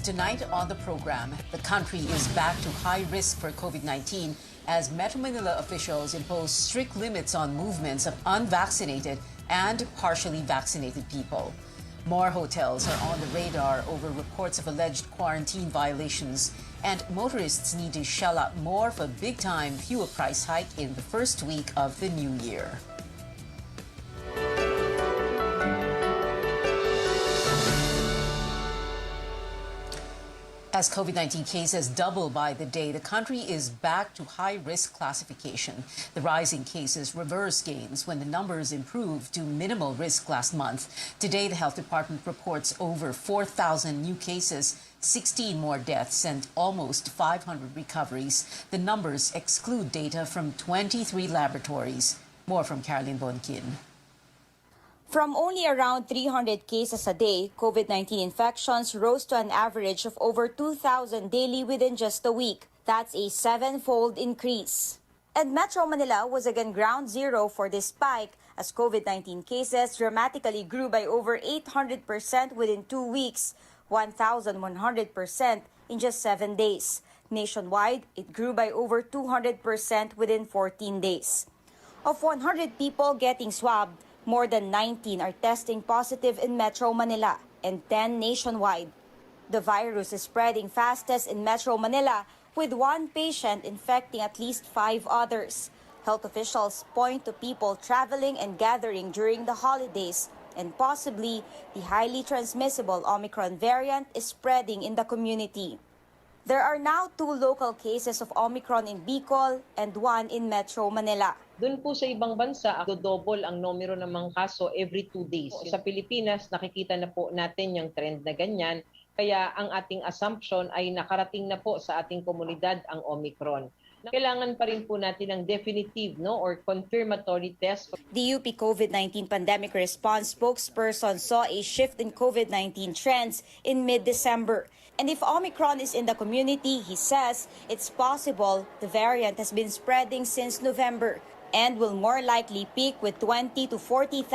Tonight on the program, the country is back to high risk for COVID-19 as Metro Manila officials impose strict limits on movements of unvaccinated and partially vaccinated people. More hotels are on the radar over reports of alleged quarantine violations, and motorists need to shell out more for a big-time fuel price hike in the first week of the new year. As COVID-19 cases double by the day, the country is back to high-risk classification. The rising cases reverse gains when the numbers improved to minimal risk last month. Today, the Health Department reports over 4,000 new cases, 16 more deaths, and almost 500 recoveries. The numbers exclude data from 23 laboratories. More from Caroline Bonquin. From only around 300 cases a day, COVID-19 infections rose to an average of over 2,000 daily within just a week. That's a 7-fold increase. And Metro Manila was again ground zero for this spike as COVID-19 cases dramatically grew by over 800% within 2 weeks, 1,100% in just 7 days. Nationwide, it grew by over 200% within 14 days. Of 100 people getting swabbed, more than 19 are testing positive in Metro Manila and 10 nationwide. The virus is spreading fastest in Metro Manila, with one patient infecting at least 5 others. Health officials point to people traveling and gathering during the holidays, and possibly the highly transmissible Omicron variant is spreading in the community. There are now 2 local cases of Omicron in Bicol and 1 in Metro Manila. Doon po sa ibang bansa, double ang numero ng mga kaso every 2 days. Sa Pilipinas, nakikita na po natin yung trend na ganyan. Kaya ang ating assumption ay nakarating na po sa ating komunidad ang Omicron. Kailangan pa rin po natin ng definitive or confirmatory test. The UP COVID-19 pandemic response spokesperson saw a shift in COVID-19 trends in mid-December. And if Omicron is in the community, he says it's possible the variant has been spreading since November and will more likely peak with 20 to 40,000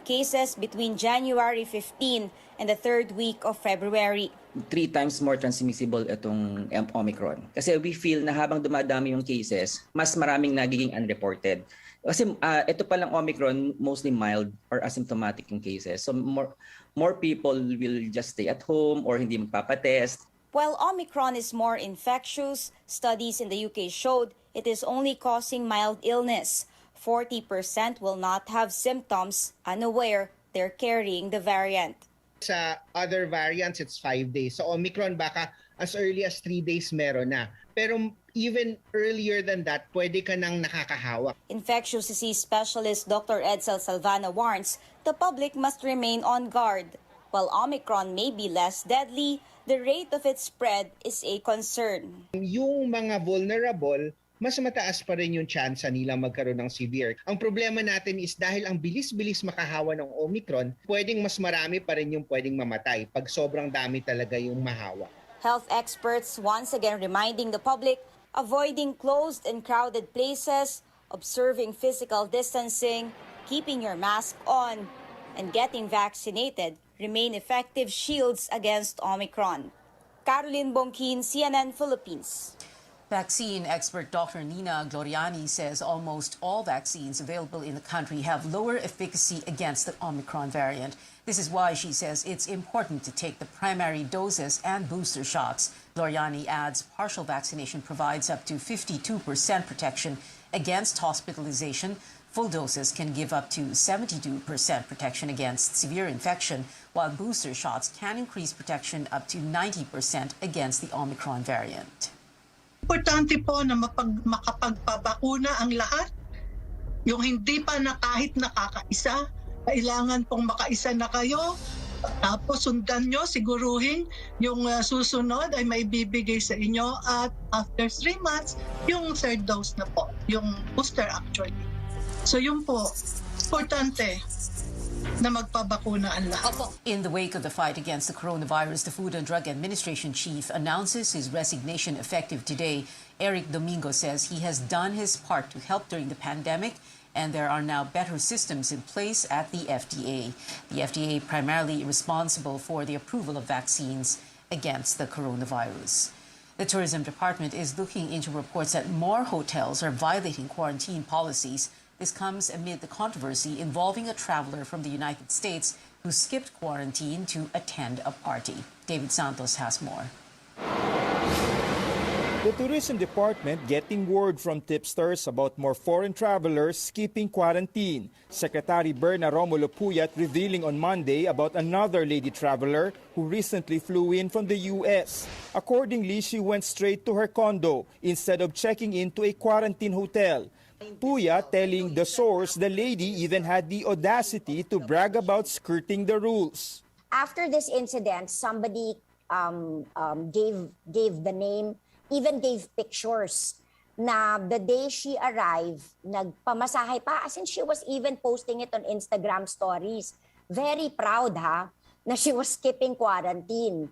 cases between January 15 and the 3rd week of February. 3 times more transmissible itong Omicron. Kasi we feel na habang dumadami yung cases, mas maraming nagiging unreported. Kasi ito palang Omicron, mostly mild or asymptomatic yung cases. So more people will just stay at home or hindi magpapatest. While Omicron is more infectious, studies in the UK showed it is only causing mild illness. 40% will not have symptoms, unaware they're carrying the variant. Sa other variants, it's 5 days. So Omicron, baka as early as 3 days meron na. Pero even earlier than that, pwede ka nang nakakahawak. Infectious disease specialist Dr. Edsel Salvana warns the public must remain on guard. While Omicron may be less deadly, the rate of its spread is a concern. Yung mga vulnerable, mas mataas pa rin yung chance nila magkaroon ng severe. Ang problema natin is dahil ang bilis-bilis makahawa ng Omicron, pwedeng mas marami pa rin yung pwedeng mamatay pag sobrang dami talaga yung mahawa. Health experts once again reminding the public, avoiding closed and crowded places, observing physical distancing, keeping your mask on, and getting vaccinated remain effective shields against Omicron. Caroline Bonquin, CNN Philippines. Vaccine expert Dr. Nina Gloriani says almost all vaccines available in the country have lower efficacy against the Omicron variant. This is why she says it's important to take the primary doses and booster shots. Gloriani adds partial vaccination provides up to 52% protection against hospitalization. Full doses can give up to 72% protection against severe infection, while booster shots can increase protection up to 90% against the Omicron variant. Importante po na makapagpabakuna ang lahat. Yung hindi pa na kahit nakakaisa, kailangan pong makaisa na kayo. Tapos sundan nyo, siguruhin yung susunod ay may bibigay sa inyo at after 3 months, yung 3rd dose na po, yung booster actually. So yun po, importante na magpabakuna ang lahat. In the wake of the fight against the coronavirus, the Food and Drug Administration chief announces his resignation effective today. Eric Domingo says he has done his part to help during the pandemic, and there are now better systems in place at the FDA. The FDA primarily responsible for the approval of vaccines. against the coronavirus. The Tourism Department is looking into reports that more hotels are violating quarantine policies. This comes amid the controversy involving a traveler from the United States who skipped quarantine to attend a party. David Santos has more. The Tourism Department getting word from tipsters about more foreign travelers skipping quarantine. Secretary Berna Romulo Puyat revealing on Monday about another lady traveler who recently flew in from the U.S. Accordingly, she went straight to her condo instead of checking into a quarantine hotel. Puyat telling the source the lady even had the audacity to brag about skirting the rules. After this incident, somebody gave the name, even gave pictures na the day she arrived, nagpamasahe pa, as in she was even posting it on Instagram stories. Very proud na she was skipping quarantine.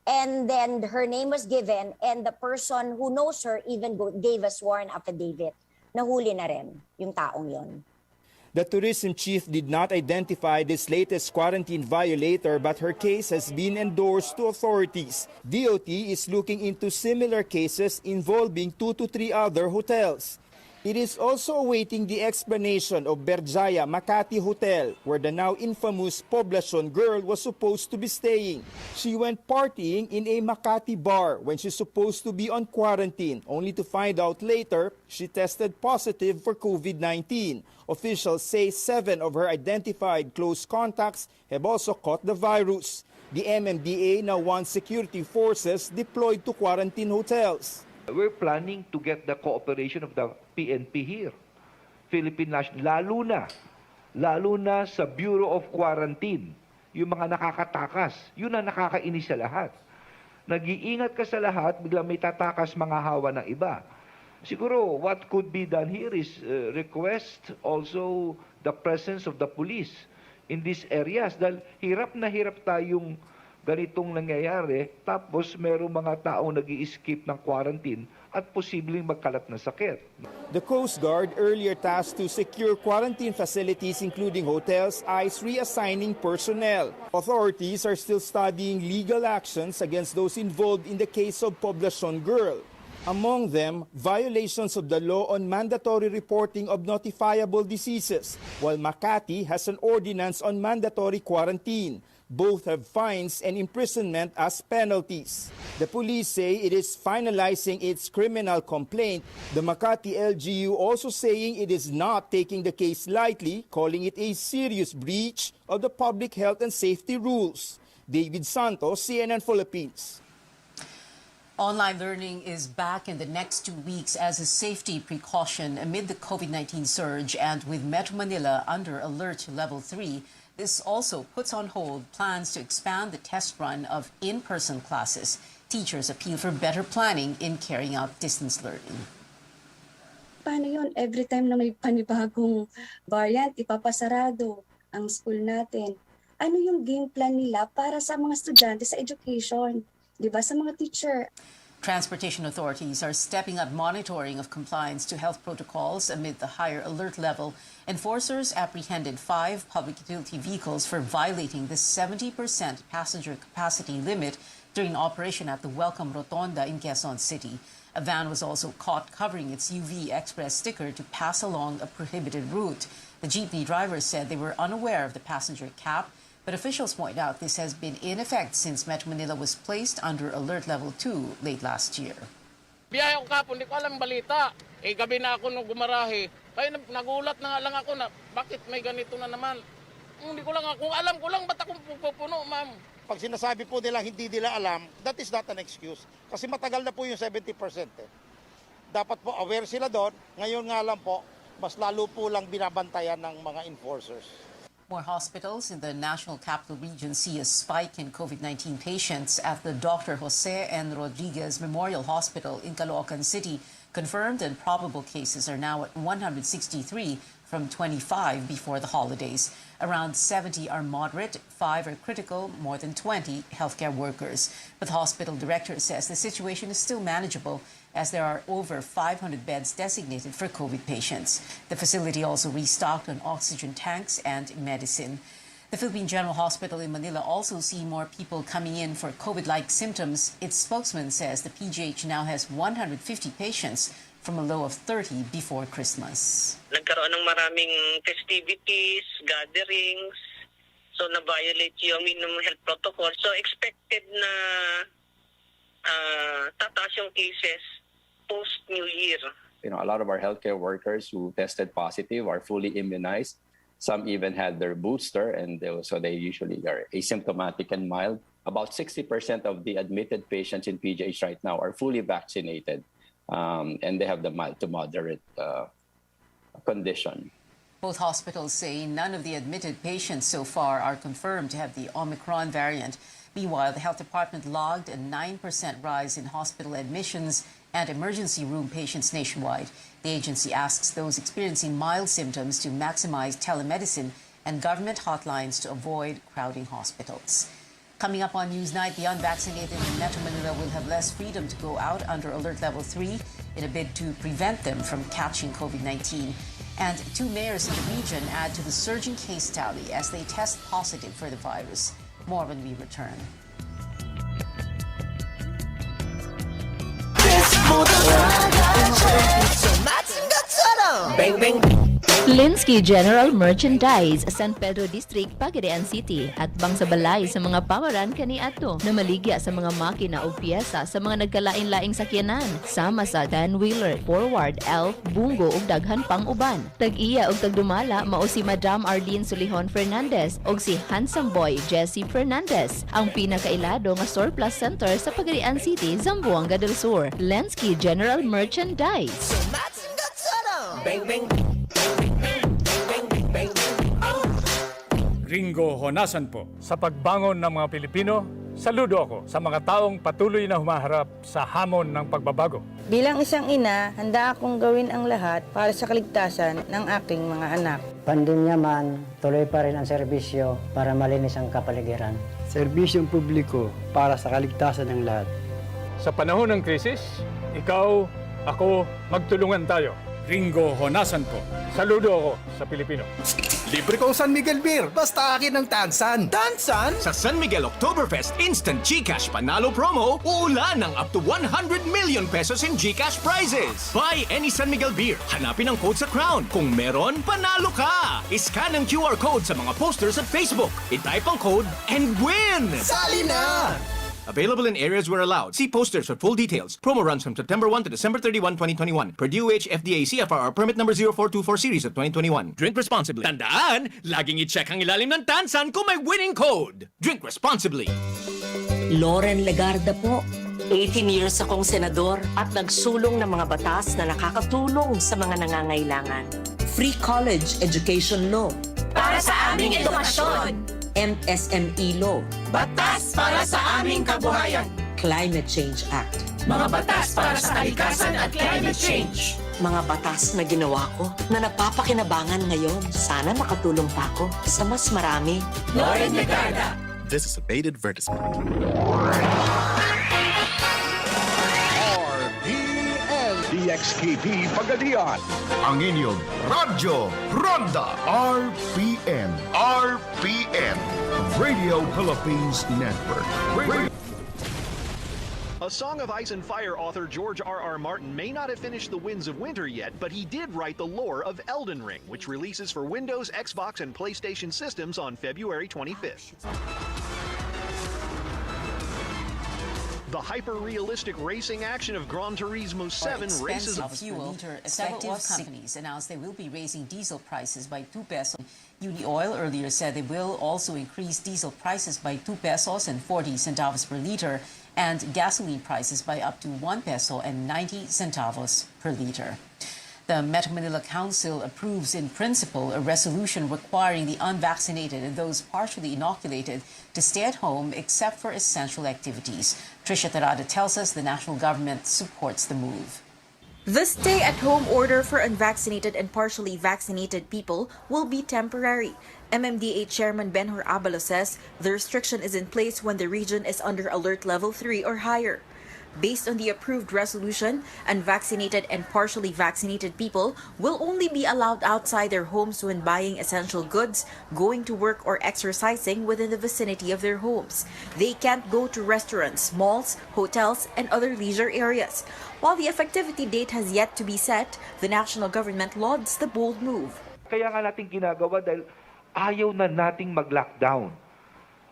And then her name was given and the person who knows her even gave a sworn affidavit. Nahuli na rin yung taong yon. The tourism chief did not identify this latest quarantine violator, but her case has been endorsed to authorities. DOT is looking into similar cases involving 2 to 3 other hotels. It is also awaiting the explanation of Berjaya Makati Hotel, where the now infamous Poblacion girl was supposed to be staying. She went partying in a Makati bar when she's supposed to be on quarantine, only to find out later she tested positive for COVID-19. Officials say 7 of her identified close contacts have also caught the virus. The MMDA now wants security forces deployed to quarantine hotels. We're planning to get the cooperation of the PNP here, Philippine National, lalo na sa Bureau of Quarantine, yung mga nakakatakas, yun ang nakakainis sa lahat. Nag-iingat ka sa lahat, biglang may tatakas mga hawa ng iba. Siguro, what could be done here is request also the presence of the police in these areas. Dahil hirap na hirap tayong ganitong nangyayari, tapos merong mga taong nag-i-skip ng quarantine at posibleng magkalat na sakit. The Coast Guard earlier tasked to secure quarantine facilities including hotels, ICE reassigning personnel. Authorities are still studying legal actions against those involved in the case of Poblacion girl. Among them, violations of the law on mandatory reporting of notifiable diseases, while Makati has an ordinance on mandatory quarantine. Both have fines and imprisonment as penalties. The police say it is finalizing its criminal complaint. The Makati LGU also saying it is not taking the case lightly, calling it a serious breach of the public health and safety rules. David Santos, CNN Philippines. Online learning is back in the next 2 weeks as a safety precaution amid the COVID-19 surge, and with Metro Manila under alert level 3. This also puts on hold plans to expand the test run of in-person classes. Teachers appeal for better planning in carrying out distance learning. Paano yun? Every time na may panibagong variant, ipapasarado ang school natin. Ano yung game plan nila para sa mga estudyante sa education? Diba? Sa mga teacher. Transportation authorities are stepping up monitoring of compliance to health protocols amid the higher alert level. Enforcers apprehended 5 public utility vehicles for violating the 70% passenger capacity limit during operation at the Welcome Rotonda in Quezon City. A van was also caught covering its UV Express sticker to pass along a prohibited route. The jeepney driver said they were unaware of the passenger cap, but officials point out this has been in effect since Metro Manila was placed under alert level 2 late last year. Biyaya ko kapon, hindi ko alam balita. Gabi na ako nung gumarahe. Kaya nagulat na nga lang ako na bakit may ganito na naman. Hindi ko lang, kung alam ko lang, ba't akong pupuno, ma'am? Pag sinasabi po nila hindi nila alam, that is not an excuse. Kasi matagal na po yung 70%. Dapat po aware sila doon. Ngayon nga lang po, mas lalo po lang binabantayan ng mga enforcers. More hospitals in the National Capital Region see a spike in COVID-19 patients at the Dr. Jose N. Rodriguez Memorial Hospital in Caloocan City. Confirmed and probable cases are now at 163 from 25 before the holidays. Around 70 are moderate, 5 are critical, more than 20 healthcare workers. But the hospital director says the situation is still manageable as there are over 500 beds designated for COVID patients. The facility also restocked on oxygen tanks and medicine. The Philippine General Hospital in Manila also see more people coming in for COVID-like symptoms. Its spokesman says the PGH now has 150 patients from a low of 30 before Christmas. Nagkaroon ng maraming festivities, gatherings, so na-violate yung minimum health protocol. So expected na tataas yung cases post-New Year. A lot of our healthcare workers who tested positive are fully immunized. Some even had their booster, and so they usually are asymptomatic and mild. About 60% of the admitted patients in PGH right now are fully vaccinated, and they have the mild to moderate condition. Both hospitals say none of the admitted patients so far are confirmed to have the Omicron variant. Meanwhile, the health department logged a 9% rise in hospital admissions and emergency room patients nationwide. The agency asks those experiencing mild symptoms to maximize telemedicine and government hotlines to avoid crowding hospitals. Coming up on Newsnight, the unvaccinated in Metro Manila will have less freedom to go out under Alert Level 3 in a bid to prevent them from catching COVID-19. And 2 mayors in the region add to the surging case tally as they test positive for the virus. More when we return. Bang, bang. Linsky General Merchandise, San Pedro District, Pagadian City at bangsabalay sa mga pawaran kaniadto na maligya sa mga makina o piyesa sa mga nagkalain-laing sakyanan sama sa 10-wheeler, forward, elf, bungo ug daghan pang uban. Tag-iya ug tagdumala mao si Madam Arlene Solihon Fernandez ug si handsome boy Jesse Fernandez, ang pinakailado nga surplus center sa Pagadian City, Zamboanga del Sur. Linsky General Merchandise. Bang, bang. Ringo Honasan po. Sa pagbangon ng mga Pilipino, saludo ako sa mga taong patuloy na humaharap sa hamon ng pagbabago. Bilang isang ina, handa akong gawin ang lahat para sa kaligtasan ng aking mga anak. Pandemya man, tuloy pa rin ang serbisyo para malinis ang kapaligiran. Serbisyong publiko para sa kaligtasan ng lahat. Sa panahon ng krisis, ikaw, ako, magtulungan tayo. Ringo Honasan po. Saludo ako sa Pilipino. Libre ko San Miguel Beer, basta akin ang Tansan. Tansan? Sa San Miguel Oktoberfest Instant GCash Panalo Promo, uulan ng up to 100 million pesos in GCash prizes. Buy any San Miguel Beer, hanapin ang code sa crown. Kung meron, panalo ka! Iscan ang QR code sa mga posters at Facebook. I-type ang code and win! Sali na! Available in areas where allowed. See posters for full details. Promo runs from September 1 to December 31, 2021. Per DOH FDA CFR permit number 0424 series of 2021. Drink responsibly. Tandaan, laging i-check ang ilalim ng Tansan kung may winning code. Drink responsibly. Loren Legarda po. 18 years akong senador at nagsulong ng mga batas na nakakatulong sa mga nangangailangan. Free college education law. Para sa aming edukasyon. MSME law. Batas para sa aming kabuhayan. Climate Change Act. Mga batas para sa kalikasan at climate change. Mga batas na ginawa ko na napapakinabangan ngayon. Sana makatulong pa ako sa mas marami. Loren Legarda. This is a paid advertisement. DXKP Pagadian, ang inyong Radyo Ronda. RPN, Radio Philippines Network. A Song of Ice and Fire author George R.R. Martin may not have finished The Winds of Winter yet, but he did write the lore of Elden Ring, which releases for Windows, Xbox, and PlayStation systems on February 25th. The hyper-realistic racing action of Gran Turismo 7 races of fuel. Several companies announced they will be raising diesel prices by 2 pesos. Unioil earlier said they will also increase diesel prices by 2 pesos and 40 centavos per liter and gasoline prices by up to 1 peso and 90 centavos per liter. The Metro Manila Council approves in principle a resolution requiring the unvaccinated and those partially inoculated to stay at home except for essential activities. Trisha Tarada tells us the national government supports the move. The stay-at-home order for unvaccinated and partially vaccinated people will be temporary. MMDA Chairman Benhur Abalo says the restriction is in place when the region is under Alert Level 3 or higher. Based on the approved resolution, unvaccinated and partially vaccinated people will only be allowed outside their homes when buying essential goods, going to work, or exercising within the vicinity of their homes. They can't go to restaurants, malls, hotels, and other leisure areas. While the effectivity date has yet to be set, the national government lauds the bold move. Kaya nga natin ginagawa dahil ayaw na nating mag-lockdown.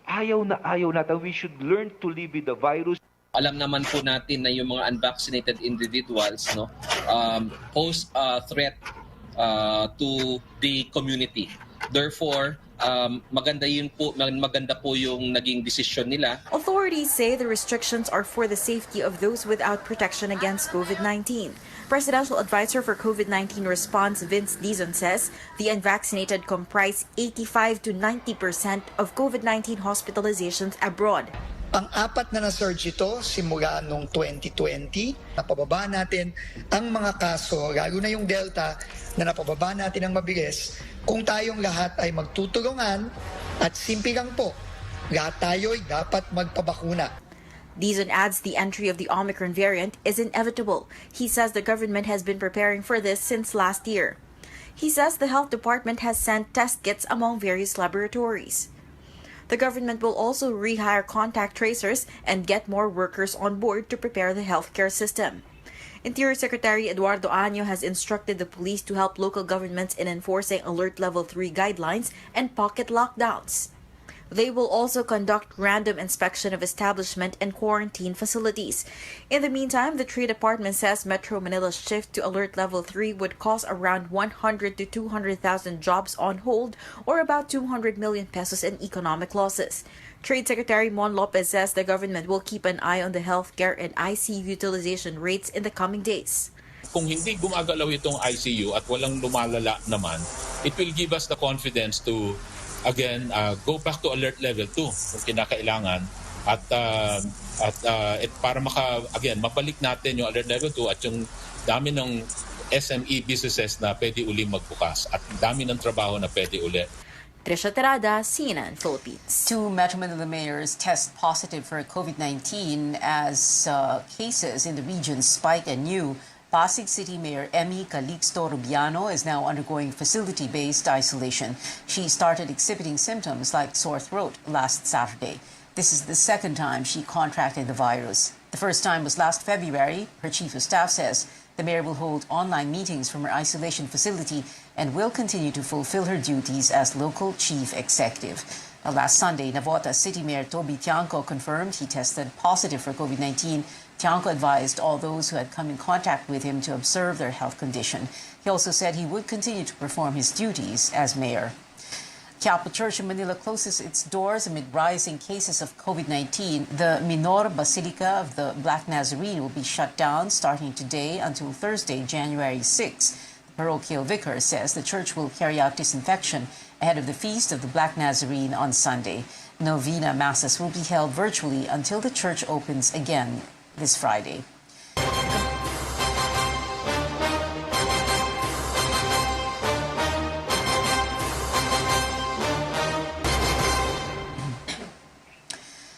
Ayaw natin. We should learn to live with the virus. Alam naman po natin na yung mga unvaccinated individuals pose a threat to the community. Therefore, maganda po yung naging desisyon nila. Authorities say the restrictions are for the safety of those without protection against COVID-19. Presidential Advisor for COVID-19 Response Vince Dizon says the unvaccinated comprise 85 to 90% of COVID-19 hospitalizations abroad. Pang-apat na na-surge ito simula noong 2020. Napababa natin ang mga kaso, lalo na yung Delta, na napababa natin ang mabilis. Kung tayong lahat ay magtutulungan at simple lang po, lahat tayo ay dapat magpabakuna. Dizon adds the entry of the Omicron variant is inevitable. He says the government has been preparing for this since last year. He says the health department has sent test kits among various laboratories. The government will also rehire contact tracers and get more workers on board to prepare the healthcare system. Interior Secretary Eduardo Año has instructed the police to help local governments in enforcing Alert Level 3 guidelines and pocket lockdowns. They will also conduct random inspection of establishment and quarantine facilities. In the meantime, the Trade Department says Metro Manila's shift to Alert Level 3 would cause around 100 to 200,000 jobs on hold, or about 200 million pesos in economic losses. Trade Secretary Mon Lopez says the government will keep an eye on the healthcare and ICU utilization rates in the coming days. Kung hindi gumagalaw itong ICU at walang lumalala naman, it will give us the confidence to again go back to alert level 2 kung kinakailangan at para mabalik natin yung alert level 2 at yung dami ng SME businesses na pwede uling magbukas at dami ng trabaho na pwede ulit. Trisha Terada, CNN Philippines. 2 Metro Manila mayors test positive for COVID-19 as cases in the region spike anew. Pasig City Mayor Emmy Calixto Rubiano is now undergoing facility-based isolation. She started exhibiting symptoms like sore throat last Saturday. This is the second time she contracted the virus. The first time was last February. Her chief of staff says the mayor will hold online meetings from her isolation facility and will continue to fulfill her duties as local chief executive. Last Sunday, Navotas City Mayor Toby Tiangco confirmed he tested positive for COVID-19. Tiangco advised all those who had come in contact with him to observe their health condition. He also said he would continue to perform his duties as mayor. Quiapo Church in Manila closes its doors amid rising cases of COVID-19. The Minor Basilica of the Black Nazarene will be shut down starting today until Thursday, January 6. The parochial vicar says the church will carry out disinfection ahead of the Feast of the Black Nazarene on Sunday. Novena masses will be held virtually until the church opens again this Friday.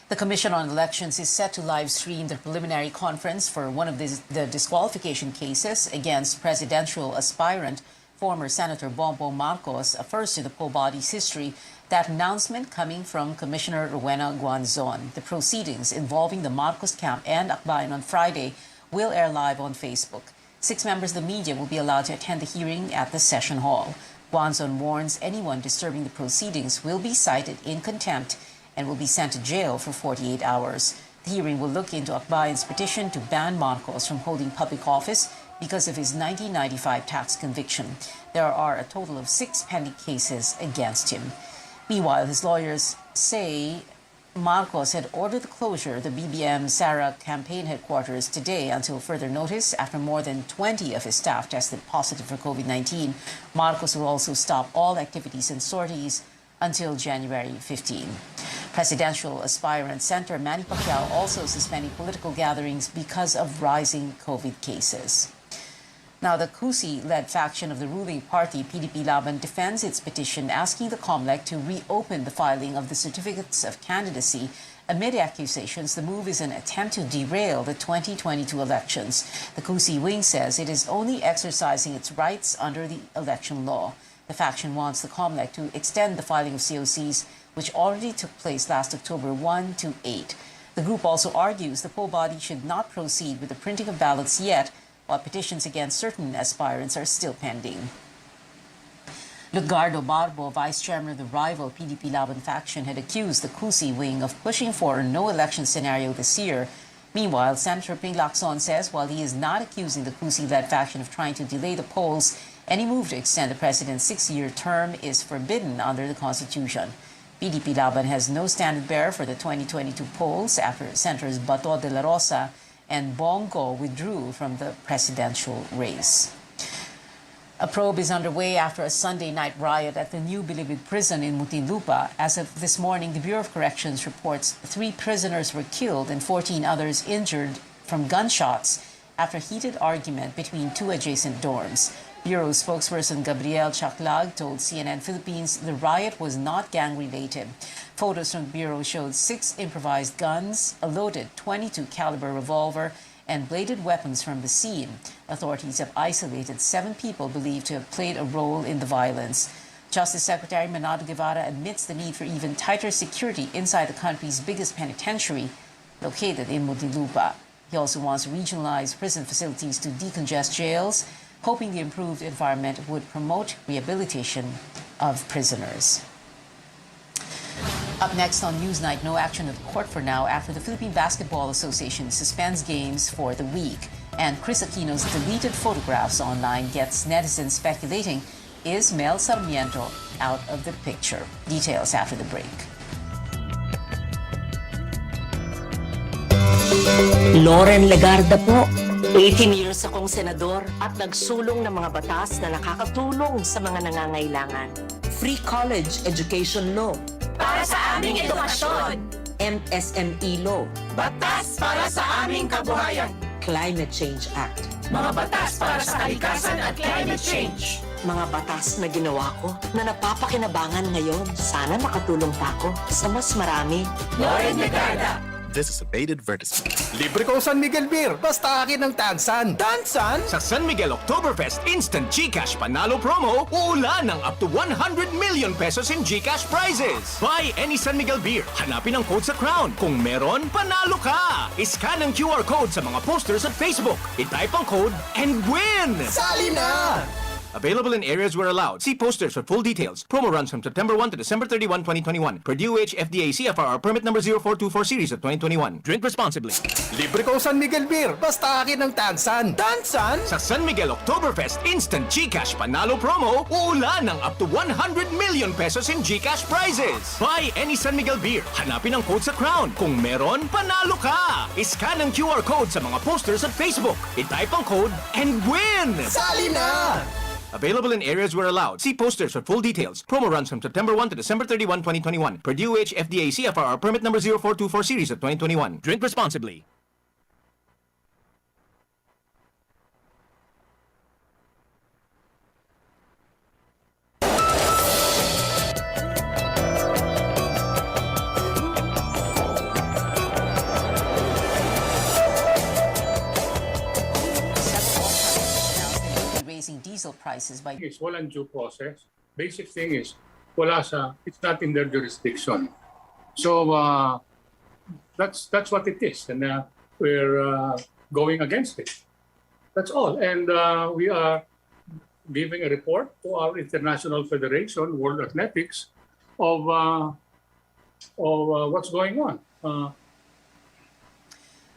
The Commission on Elections is set to live stream the preliminary conference for one of the disqualification cases against presidential aspirant former Senator Bongbong Marcos, a first in the poll body's history. That announcement coming from Commissioner Rowena Guanzon. The proceedings involving the Marcos camp and Akbayan on Friday will air live on Facebook. 6 members of the media will be allowed to attend the hearing at the session hall. Guanzon warns anyone disturbing the proceedings will be cited in contempt and will be sent to jail for 48 hours. The hearing will look into Akbayan's petition to ban Marcos from holding public office because of his 1995 tax conviction. There are a total of 6 pending cases against him. Meanwhile, his lawyers say Marcos had ordered the closure of the BBM Sara campaign headquarters today until further notice after more than 20 of his staff tested positive for COVID-19. Marcos will also stop all activities and sorties until January 15. Presidential aspirant Senator Manny Pacquiao also suspending political gatherings because of rising COVID cases. Now, the Cusi-led faction of the ruling party, PDP Laban, defends its petition asking the COMELEC to reopen the filing of the certificates of candidacy Amid accusations, the move is an attempt to derail the 2022 elections. The COSI wing says it is only exercising its rights under the election law. The faction wants the COMELEC to extend the filing of COCs, which already took place last October 1 to 8. The group also argues the poll body should not proceed with the printing of ballots yet, while petitions against certain aspirants are still pending. Ludgardo Barbo, vice chairman of the rival PDP Laban faction, had accused the COSI wing of pushing for a no-election scenario this year. Meanwhile, Senator Ping Lacson says while he is not accusing the COSI-led faction of trying to delay the polls, any move to extend the president's 6-year term is forbidden under the Constitution. PDP Laban has no standard bearer for the 2022 polls after Senators Bato de la Rosa and Bongo withdrew from the presidential race. A probe is underway after a Sunday night riot at the New Bilibid prison in Muntinlupa. As of this morning, the Bureau of Corrections reports 3 prisoners were killed and 14 others injured from gunshots after a heated argument between 2 adjacent dorms. Bureau spokesperson Gabriel Chaklag told CNN Philippines the riot was not gang-related. Photos from the Bureau showed 6 improvised guns, a loaded .22 caliber revolver, and bladed weapons from the scene. Authorities have isolated 7 people believed to have played a role in the violence. Justice Secretary Manado Guevara admits the need for even tighter security inside the country's biggest penitentiary, located in Muntinlupa. He also wants to regionalize prison facilities to decongest jails, hoping the improved environment would promote rehabilitation of prisoners. Up next on Newsnight, no action at the court for now after the Philippine Basketball Association suspends games for the week. And Chris Aquino's deleted photographs online gets netizens speculating, is Mel Sarmiento out of the picture? Details after the break. Loren Legarda po. 18 years akong senador at nagsulong ng mga batas na nakakatulong sa mga nangangailangan. Free college education law. Para sa aming edukasyon. MSME law. Batas para sa aming kabuhayan. Climate Change Act. Mga batas para sa kalikasan at climate change. Mga batas na ginawa ko na napapakinabangan ngayon. Sana makatulong pa ako sa mas marami. Loren Legarda. This is a paid advertisement. Libre ko San Miguel Beer, basta akin ng Tansan. Tansan? Sa San Miguel Oktoberfest Instant GCash Panalo Promo, uulan ng up to 100 million pesos in GCash prizes. Buy any San Miguel beer, hanapin ang code sa crown. Kung meron, panalo ka! Iscan ang QR code sa mga posters at Facebook. I-type ang code and win! Sali na! Available in areas where allowed. See posters for full details. Promo runs from September 1 to December 31, 2021. Per DOH FDA CFR permit number 0424 series of 2021. Drink responsibly. Libre ko San Miguel Beer, basta akin ng Tansan. Tansan? Sa San Miguel Oktoberfest Instant GCash Panalo Promo, uulan ng up to 100 million pesos in GCash prizes. Buy any San Miguel beer, hanapin ang code sa crown. Kung meron, panalo ka! Iscan ang QR code sa mga posters at Facebook. I-type ang code and win! Sali na! Available in areas where allowed. See posters for full details. Promo runs from September 1 to December 31, 2021. Per DOH FDA CFR permit number 0424 series of 2021. Drink responsibly. Diesel prices by walang due process. Basic thing is it's not in their jurisdiction. So that's what it is, and we're going against it. That's all, and we are giving a report to our International Federation, World Athletics, of what's going on.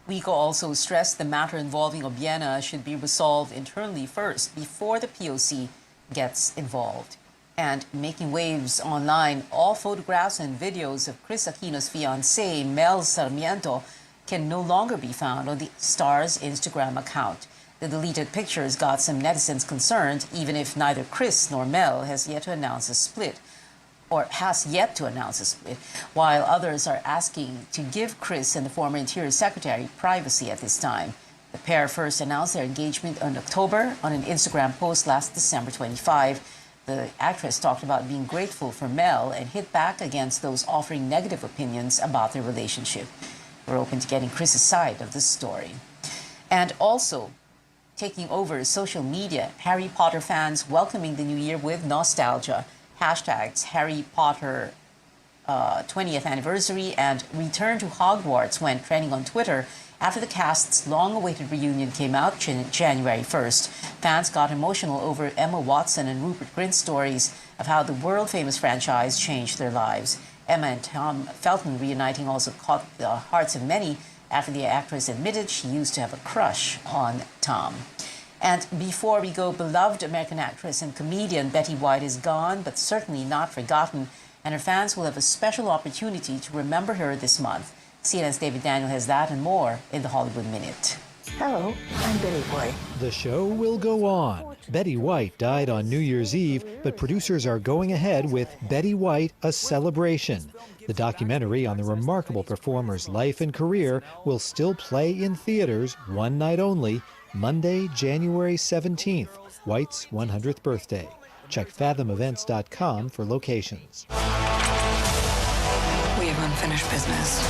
WICO also stressed the matter involving Obiena should be resolved internally first before the POC gets involved. And making waves online, all photographs and videos of Chris Aquino's fiancée, Mel Sarmiento, can no longer be found on the star's Instagram account. The deleted pictures got some netizens concerned, even if neither Chris nor Mel has yet to announce a split. While others are asking to give Chris and the former Interior Secretary privacy at this time. The pair first announced their engagement in October on an Instagram post last December 25. The actress talked about being grateful for Mel and hit back against those offering negative opinions about their relationship. We're open to getting Chris's side of the story. And also, taking over social media, Harry Potter fans welcoming the new year with nostalgia. Hashtags Harry Potter 20th anniversary and Return to Hogwarts went trending on Twitter after the cast's long-awaited reunion came out January 1st. Fans got emotional over Emma Watson and Rupert Grint's stories of how the world-famous franchise changed their lives. Emma and Tom Felton reuniting also caught the hearts of many after the actress admitted she used to have a crush on Tom. And before we go, beloved American actress and comedian Betty White is gone, but certainly not forgotten, and her fans will have a special opportunity to remember her this month. CNN's David Daniel has that and more in the Hollywood Minute. Hello, I'm Betty White. The show will go on. Betty White died on New Year's Eve, but producers are going ahead with Betty White, A Celebration. The documentary on the remarkable performer's life and career will still play in theaters one night only, Monday, January 17th, White's 100th birthday. Check fathomevents.com for locations. We have unfinished business.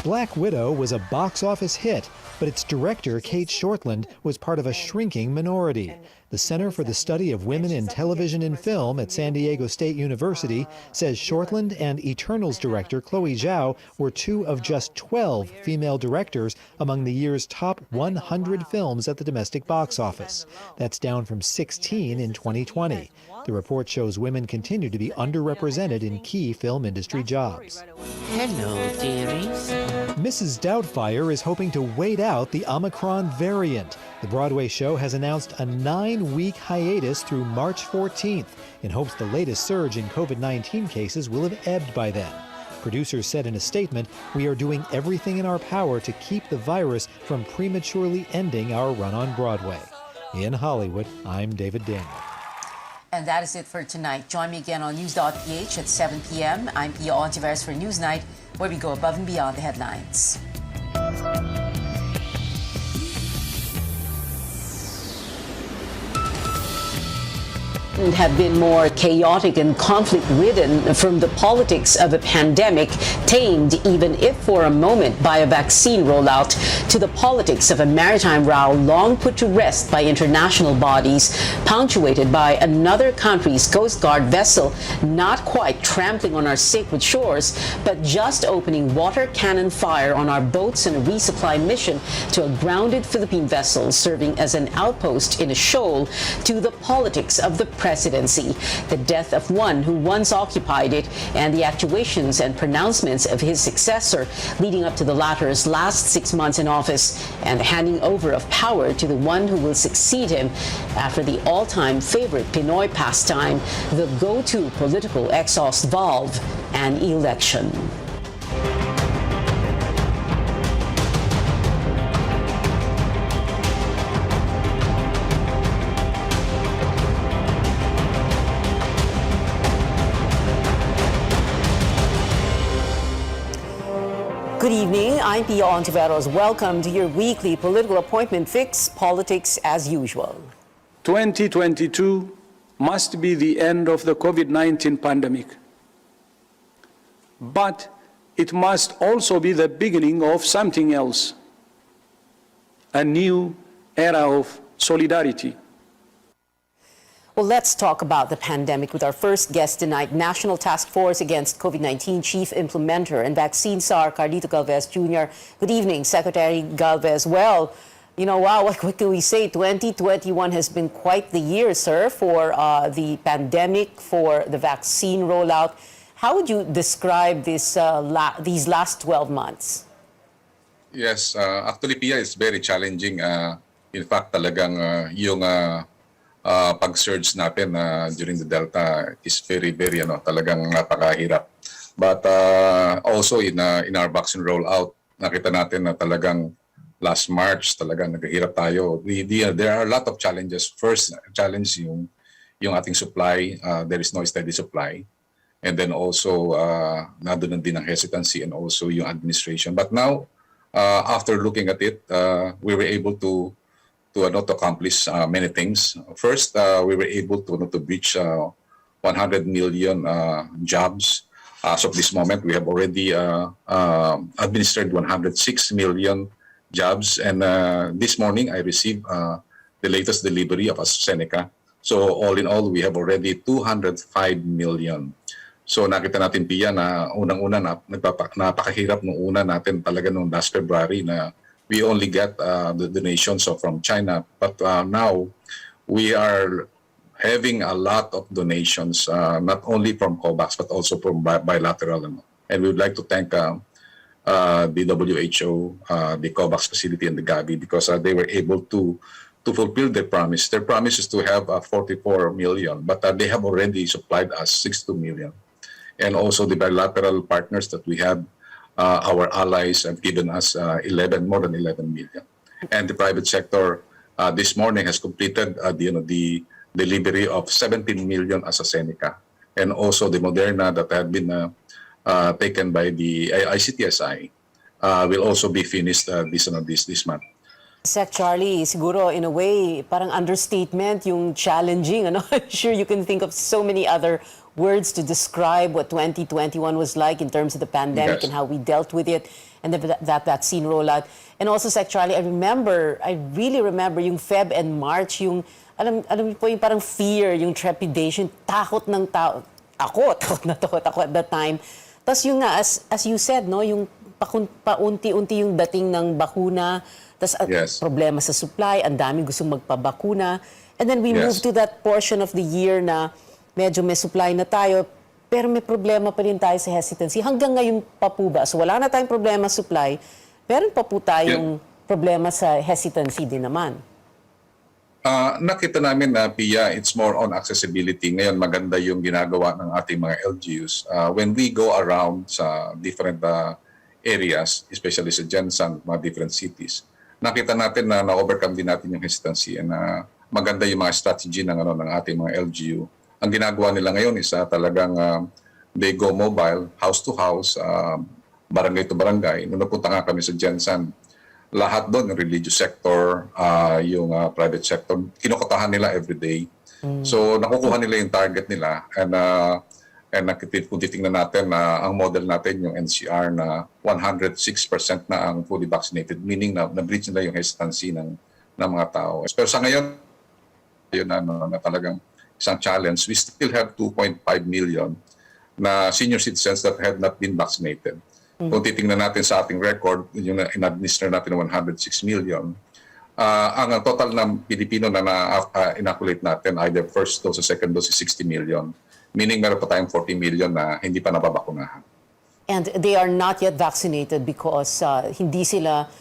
Black Widow was a box office hit, but its director, Kate Shortland, was part of a shrinking minority. The Center for the Study of Women in Television and Film at San Diego State University says Shortland and Eternals director Chloe Zhao were two of just 12 female directors among the year's top 100 films at the domestic box office. That's down from 16 in 2020. The report shows women continue to be underrepresented in key film industry jobs. Hello, dearies. Mrs. Doubtfire is hoping to wait out the Omicron variant. The Broadway show has announced a 9-week hiatus through March 14th in hopes the latest surge in COVID-19 cases will have ebbed by then. Producers said in a statement, "We are doing everything in our power to keep the virus from prematurely ending our run on Broadway." In Hollywood, I'm David Daniel. And that is it for tonight. Join me again on news.ph at 7 p.m. I'm Pia Ontiveros for Newsnight, where we go above and beyond the headlines. Have been more chaotic and conflict-ridden from the politics of a pandemic, tamed even if for a moment by a vaccine rollout, to the politics of a maritime row long put to rest by international bodies, punctuated by another country's Coast Guard vessel not quite trampling on our sacred shores, but just opening water cannon fire on our boats in a resupply mission to a grounded Philippine vessel serving as an outpost in a shoal, to the politics of the presidency, the death of one who once occupied it, and the actuations and pronouncements of his successor leading up to the latter's last 6 months in office, and the handing over of power to the one who will succeed him after the all-time favorite Pinoy pastime, the go-to political exhaust valve, an election. Good evening, I'm Pia Ontiveros. Welcome to your weekly political appointment fix, politics as usual. 2022 must be the end of the COVID-19 pandemic. But it must also be the beginning of something else, a new era of solidarity. Well, let's talk about the pandemic with our first guest tonight, National Task Force Against COVID-19 Chief Implementer and Vaccine Czar Carlito Galvez Jr. Good evening, Secretary Galvez. Well, you know, wow, what can we say? 2021 has been quite the year, sir, for the pandemic, for the vaccine rollout. How would you describe this, these last 12 months? Yes, actually, Pia, it's very challenging. In fact, talagang yung pag-surge natin during the Delta is very, very talagang napakahirap. But also in our vaccine rollout, nakita natin na talagang last March talagang naghihirap tayo. There are a lot of challenges. First challenge yung ating supply. There is no steady supply. And then also nandoon din ang hesitancy and also yung administration. But now, after looking at it, we were able to accomplish many things. First, we were able to breach 100 million jobs. As of this moment, we have already administered 106 million jobs. And this morning, I received the latest delivery of AstraZeneca. So all in all, we have already 205 million. So nakita natin, Pia, na unang-una napakahirap nung una natin talaga nung last February na we only get the donations from China. But now, we are having a lot of donations, not only from COVAX, but also from bilateral. And we would like to thank the WHO, the COVAX facility, and the Gavi, because they were able to fulfill their promise. Their promise is to have 44 million, but they have already supplied us 62 million. And also the bilateral partners that we have, our allies have given us more than 11 million. And the private sector this morning has completed the delivery of 17 million AstraZeneca. And also the Moderna that had been taken by the ICTSI will also be finished this month. Sec Charlie, siguro in a way, parang understatement yung challenging. Ano? I'm sure you can think of so many other words to describe what 2021 was like in terms of the pandemic and how we dealt with it and that vaccine rollout. And also, Sec Charlie, I really remember yung Feb and March, yung, alam po yung parang fear, yung trepidation, takot ng tao. Takot ako at that time. Tapos yung nga, as you said, no, yung paunti-unti yung dating ng bakuna, tapos problema sa supply, ang daming gustong magpabakuna. And then we move to that portion of the year na medyo may supply na tayo, pero may problema pa rin tayo sa hesitancy. Hanggang ngayon pa po ba? So wala na tayong problema sa supply, meron pa po tayong problema sa hesitancy din naman. Nakita namin na, Pia, it's more on accessibility. Ngayon, maganda yung ginagawa ng ating mga LGUs. When we go around sa different areas, especially sa Jensen, mga different cities, nakita natin na na-overcome din natin yung hesitancy and maganda yung mga strategy ng ating mga LGU. Ang ginagawa nila ngayon is talagang they go mobile, house to house, barangay to barangay. Nung napunta nga kami sa Jensen, lahat doon, yung religious sector, yung private sector, kinukotahan nila everyday. So nakukuha nila yung target nila and kung titingnan natin na ang model natin yung NCR na 106% na ang fully vaccinated, meaning na na-breach nila yung hesitancy ng mga tao. Pero sa ngayon, yun na talagang isang challenge, we still have 2.5 million na senior citizens that have not been vaccinated. Kung titingnan natin sa ating record, yung in-administer natin ng 106 million, ang total ng Pilipino na inoculate natin, either first dose or second dose, is 60 million. Meaning meron pa tayong 40 million na hindi pa nababakunahan. And they are not yet vaccinated because hindi sila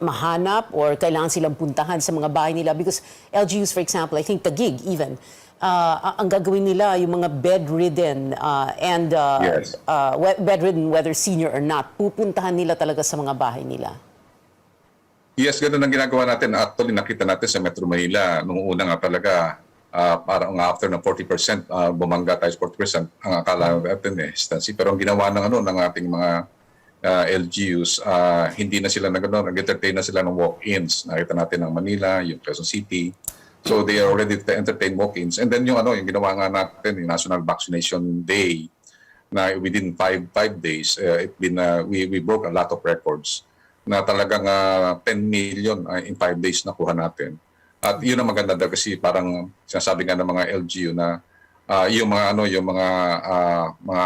mahanap or kailangan silang puntahan sa mga bahay nila. Because LGUs, for example, I think Taguig even, ang gagawin nila yung mga bedridden bedridden whether senior or not, pupuntahan nila talaga sa mga bahay nila. Yes, ganun ang ginagawa natin. Actually, nakita natin sa Metro Manila, nung una nga talaga, parang after ng 40%, bumangga tayo 40%, ang akala natin hesitancy. Pero ang ginawa ng ating mga LGUs, hindi na sila nag-entertain na sila ng walk-ins. Nakita natin ng Manila, yung Quezon City. So they are already to entertain walk-ins. And then yung ginawa nga natin, yung National Vaccination Day, na within 5 days, we broke a lot of records na talagang 10 million in 5 days nakuha natin. At yun ang maganda daw kasi parang sinasabi nga ng mga LGU na yung mga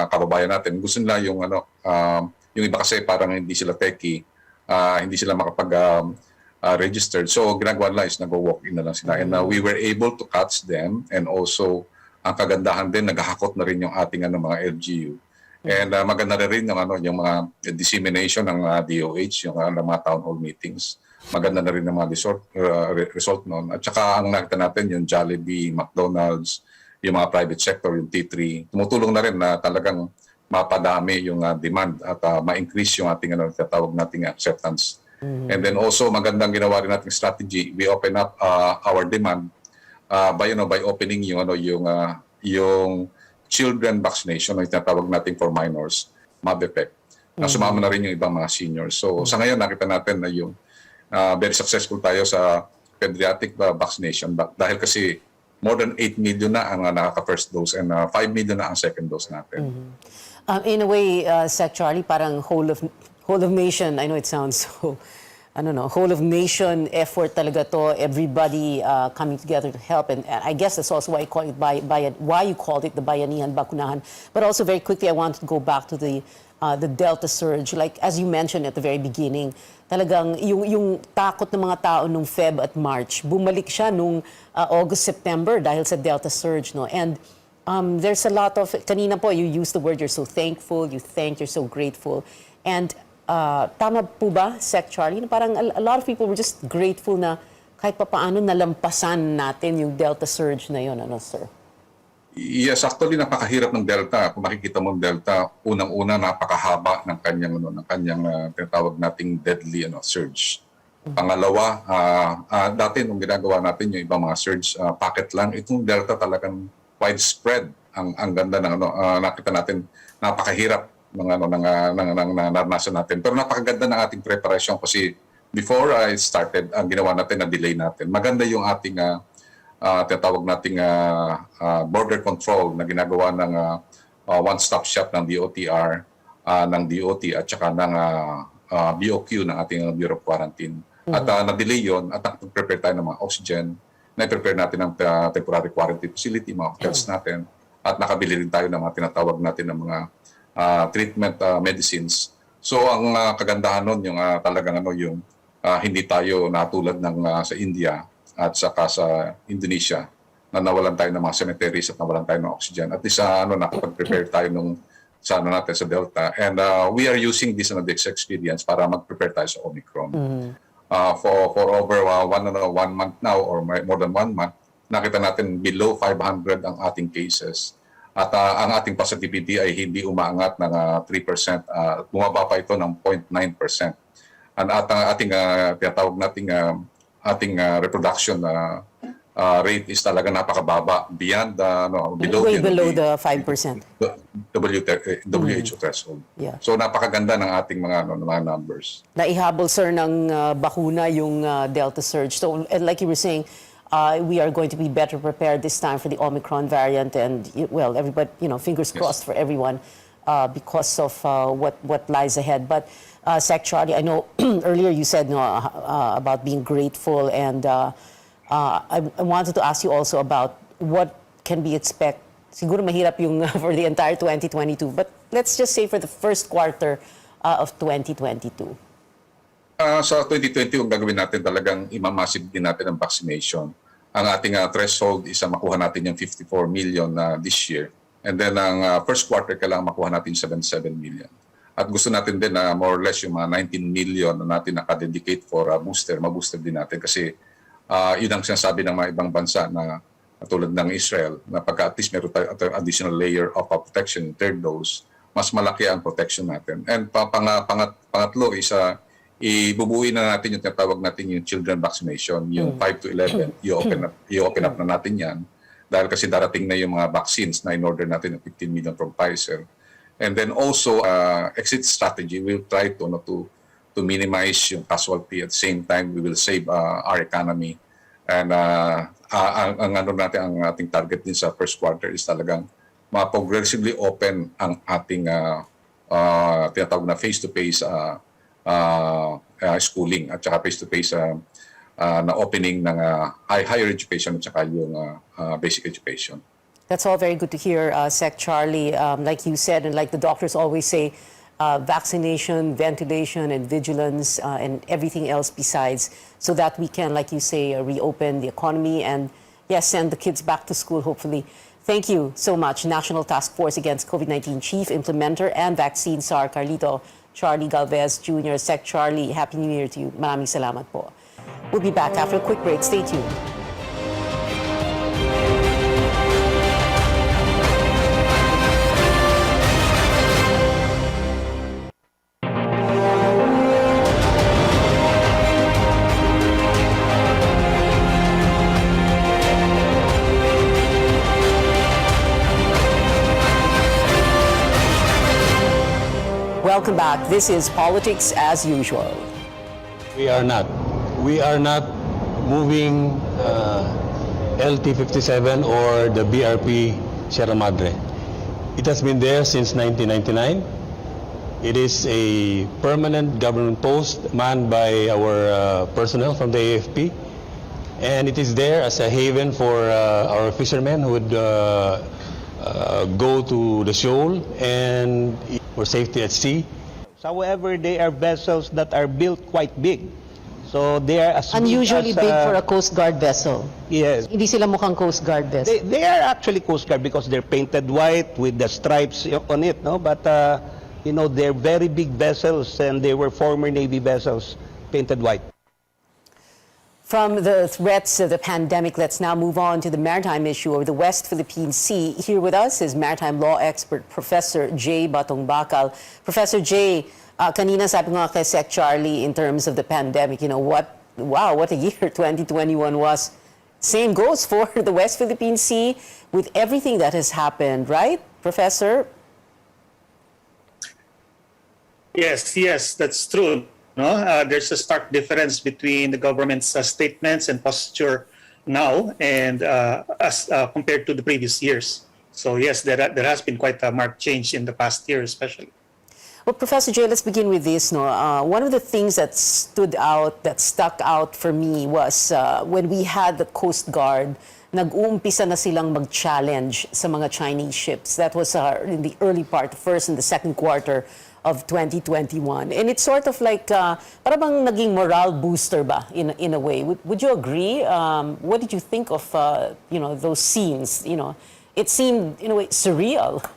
kababayan natin gusto nila yung iba kasi parang hindi sila techie, hindi sila makapag-registered. So ginagawa nila is nag-walk-in na lang sila. And we were able to catch them, and also ang kagandahan din, naghahakot na rin yung ating mga LGU. And maganda na rin yung mga dissemination ng DOH, yung mga town hall meetings. Maganda na rin ang mga result noon. At saka ang nakita natin yung Jollibee, McDonald's, yung mga private sector, yung T3, tumutulong na rin na talagang mapadami yung demand at ma-increase yung ating tatawag nating acceptance. And then also magandang ginawa rin nating strategy, we open up our demand by opening yung children vaccination, yung tinatawag natin for minors, MABEPEC. Sumama na rin yung ibang mga seniors. So sa ngayon nakita natin na yung very successful tayo sa pediatric vaccination dahil kasi more than 8 million na ang nakaka-first dose and 5 million na ang second dose natin. In a way, Sec Charlie, parang whole of nation. I know it sounds so, I don't know, whole of nation effort talaga to. Everybody coming together to help, and I guess that's also why you call it why you called it the Bayanihan Bakunahan. But also very quickly, I want to go back to the Delta surge. Like as you mentioned at the very beginning, talagang yung takot ng mga tao nung Feb at March, bumalik siya nung August, September dahil sa Delta surge, no? And there's a lot of, kanina po, you used the word you're so thankful, you're so grateful. And tama po ba, Sec Charlie, na parang a lot of people were just grateful na kahit papaano nalampasan natin yung Delta surge na yun, ano, sir? Yes, actually napakahirap ng Delta. Kung makikita mo ang Delta, unang-una napakahaba ng kanyang tinatawag nating deadly surge. Pangalawa, dati nung ginagawa natin yung ibang mga surge, packet lang. Itong Delta talagang widespread. Ang ganda ng nakita natin, napakahirap ng naranasan natin. Pero napakaganda ng ating preparation kasi before I started, ang ginawa natin na delay natin. Maganda yung ating tinatawag nating border control na ginagawa ng one-stop shop ng DOTR, ng DOT at saka ng BOQ ng ating Bureau of Quarantine. At na-delay yun at prepare tayo ng mga oxygen, na-prepare natin ng temporary quarantine facility, mga hotels natin, at nakabili rin tayo ng mga tinatawag natin ng mga treatment medicines. So ang kagandahan nun yung talagang yung hindi tayo natulad ng sa India at saka sa Indonesia na nawalan tayo ng mga cemeteries at nawalan tayo ng oxygen. At least nakapag-prepare tayo nung sa natin sa Delta. And we are using this experience para mag-prepare tayo sa Omicron. For over 1 month now or more than 1 month, nakita natin below 500 ang ating cases. At ang ating positivity ay hindi umaangat ng 3%. Bumaba pa ito ng 0.9%. At ang ating tinatawag nating ating reproduction rate is talaga napakababa beyond below the 5%. WHO threshold. Yeah. So napakaganda ng ating mga numbers. Naihabol, sir, ng bakuna yung Delta surge. So like you were saying, we are going to be better prepared this time for the Omicron variant, and well, everybody, fingers crossed for everyone because of what lies ahead. But Sec Charlie, I know earlier you said about being grateful, and I wanted to ask you also about what can be expected. Siguro mahirap yung for the entire 2022, but let's just say for the first quarter of 2022. Sa 2020, ang gagawin natin talagang imamassive din natin ang vaccination. Ang ating threshold is makuha natin yung 54 million this year. And then ang first quarter kailangan makuha natin 77 million. At gusto natin din na more or less yung mga 19 million na natin nakadedicate for booster, mabooster din natin. Kasi yun ang sinasabi ng mga ibang bansa na tulad ng Israel, na pagka at least meron tayo additional layer of protection, third dose, mas malaki ang protection natin. And pangatlo is ibubuin na natin yung tinatawag natin yung children vaccination, yung 5 to 11, i-open up na natin yan. Dahil kasi darating na yung mga vaccines na in-order natin ng 15 million from Pfizer. And then also, exit strategy, we'll try to minimize yung casualty. At the same time, we will save our economy. And ang ating target din sa first quarter is talagang progressively open ang ating tinatawag na face-to-face schooling at saka face-to-face na opening ng higher education at saka yung basic education. That's all very good to hear, Sec Charlie. Like you said, and like the doctors always say, vaccination, ventilation, and vigilance, and everything else besides, so that we can, like you say, reopen the economy and, yes, send the kids back to school, hopefully. Thank you so much, National Task Force Against COVID-19 Chief Implementer and Vaccine SAR Carlito Charlie Galvez Jr. Sec Charlie, Happy New Year to you. Maraming salamat po. We'll be back after a quick break. Stay tuned. Welcome back. This is Politics as Usual. We are not moving LT-57 or the BRP Sierra Madre. It has been there since 1999. It is a permanent government post manned by our personnel from the AFP, and it is there as a haven for our fishermen who would go to the shoal and for safety at sea. However, they are vessels that are built quite big. So they are as Unusually big big for a Coast Guard vessel. Yes. Hindi sila mukhang Coast Guard vessel. They are actually Coast Guard because they're painted white with the stripes on it, no? But you know, they're very big vessels, and they were former Navy vessels painted white. From the threats of the pandemic, let's now move on to the maritime issue of the West Philippine Sea. Here with us is maritime law expert Professor J. Batong Bakal. Professor J, kanina sabi nga kay Sec. Charlie in terms of the pandemic, you know, what a year 2021 was. Same goes for the West Philippine Sea with everything that has happened, right, Professor? Yes, that's true. No, there's a stark difference between the government's statements and posture now and as compared to the previous years. So yes, there has been quite a marked change in the past year, especially. Well, Professor J, let's begin with this. No, one of the things that stuck out for me was when we had the Coast Guard, nag-uumpisa na silang mag-challenge sa mga Chinese ships. That was in the early part, first and the second quarter of 2021. And it's sort of like, parang naging morale booster ba, in a way. Would you agree? What did you think of, those scenes? You know, it seemed, in a way, surreal.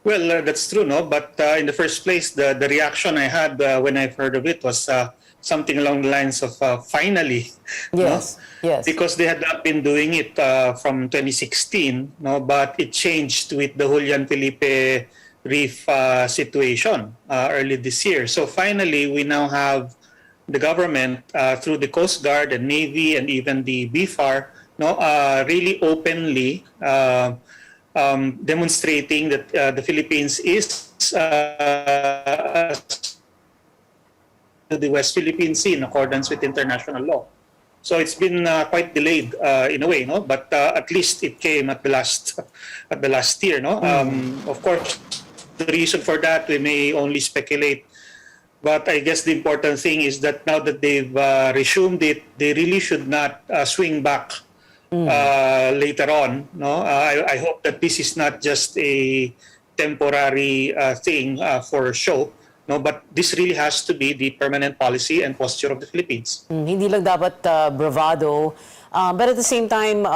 Well, that's true, no? But in the first place, the reaction I had when I heard of it was something along the lines of finally. Yes, no? Yes. Because they had not been doing it from 2016, no? But it changed with the Julian Felipe Reef situation early this year. So finally, we now have the government through the Coast Guard and Navy and even the BFAR, really openly demonstrating that the Philippines is the West Philippine Sea in accordance with international law. So it's been quite delayed in a way, no? But at least it came at the last year, no? Of course, the reason for that we may only speculate, but I guess the important thing is that now that they've resumed it, they really should not swing back later on. No, I hope that this is not just a temporary thing for show. No, but this really has to be the permanent policy and posture of the Philippines. Hindi lang dapat bravado. But at the same time,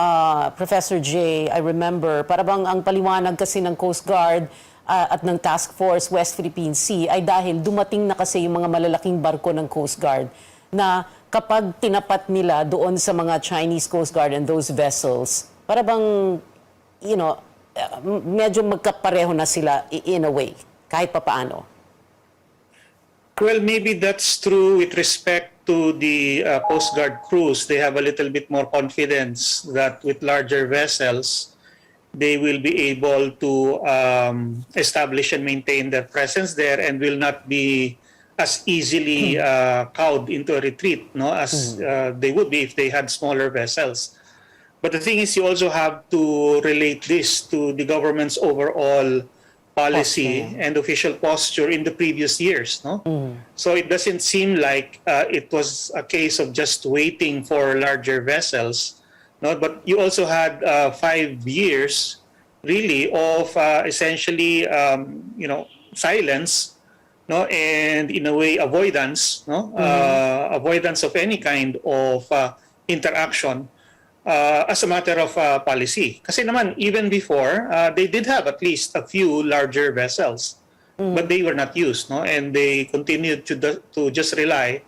Professor J, I remember, parang ang paliwanag kasi ng Coast Guard at ng Task Force West Philippine Sea ay dahil dumating na kasi yung mga malalaking barko ng Coast Guard na kapag tinapat nila doon sa mga Chinese Coast Guard and those vessels, parang, medyo magkapareho na sila in a way, kahit papaano. Well, maybe that's true with respect to the Coast Guard crews. They have a little bit more confidence that with larger vessels, they will be able to establish and maintain their presence there and will not be as easily cowed into a retreat, as they would be if they had smaller vessels. But the thing is, you also have to relate this to the government's overall policy and official posture in the previous years. So it doesn't seem like it was a case of just waiting for larger vessels. But you also had 5 years, really, of essentially, silence, and in a way avoidance, avoidance of any kind of interaction as a matter of policy. Kasi naman, even before, they did have at least a few larger vessels, but they were not used, and they continued to just rely